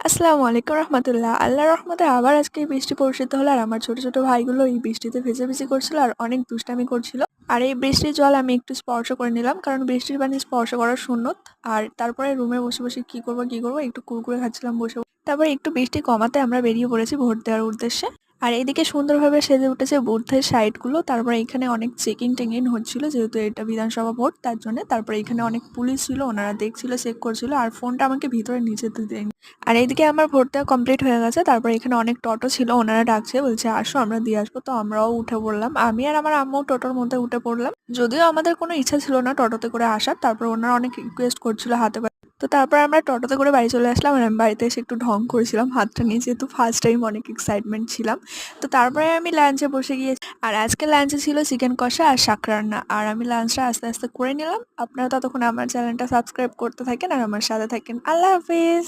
আসসালামু আলাইকুম রহমতুল্লাহ। আল্লাহর রহমতে আবার আজকে বৃষ্টি বর্ষিত হলো আর আমার ছোট ছোট ভাইগুলো এই বৃষ্টিতে ভিজে করছিল আর অনেক দুষ্টামি করছিল। আর এই বৃষ্টির জল আমি একটু স্পর্শ করে নিলাম, কারণ বৃষ্টির পানি স্পর্শ করা সুন্নত। আর তারপরে রুমে বসে বসে কি করবো একটু কুরকুরে খাচ্ছিলাম বসে। তারপরে একটু বৃষ্টি কমাতে আমরা বেরিয়ে পড়েছি ভোট দেওয়ার উদ্দেশ্যে। আর এদিকে সুন্দরভাবে সেজে উঠেছে বুথের সাইডগুলো। তারপরে এখানে অনেক চেকিং টেকিং হচ্ছিল, যেহেতু এটা বিধানসভা ভোট তার জন্য। তারপরে এখানে অনেক পুলিশ ছিল, ওনারা দেখছিল, চেক করছিল, আর ফোনটা আমাকে ভিতরে নিয়ে যেতে দেয়নি। আর এইদিকে আমার ভোট দেওয়া কমপ্লিট হয়ে গেছে। তারপরে এখানে অনেক টোটো ছিল, ওনারা ডাকছে, বলছে আসো আমরা দিয়ে আসবো। তো আমরাও উঠে পড়লাম, আমি আর আমার আম্মু টোটোর মধ্যে উঠে পড়লাম। যদিও আমাদের কোনো ইচ্ছা ছিল না টোটোতে করে আসার, তারপর ওনারা অনেক রিকোয়েস্ট করছিল হাতে পায়ে। তো তারপর আমরা টোটোতে করে বাড়ি চলে আসলাম। আর আমি বাড়িতে এসে একটু ঢং করেছিলাম হাতটা নিয়ে, যেহেতু ফার্স্ট টাইম অনেক এক্সাইটমেন্ট ছিলাম। তো তারপরে আমি লাঞ্চে বসে গিয়েছি। আর আজকে লাঞ্চে ছিল চিকেন কষা আর শাক রান্না। আর আমি লাঞ্চটা আস্তে আস্তে করে নিলাম। আপনারা ততক্ষণ আমার চ্যানেলটা সাবস্ক্রাইব করতে থাকেন আর আমার সাথে থাকেন। আল্লাহ হাফিজ।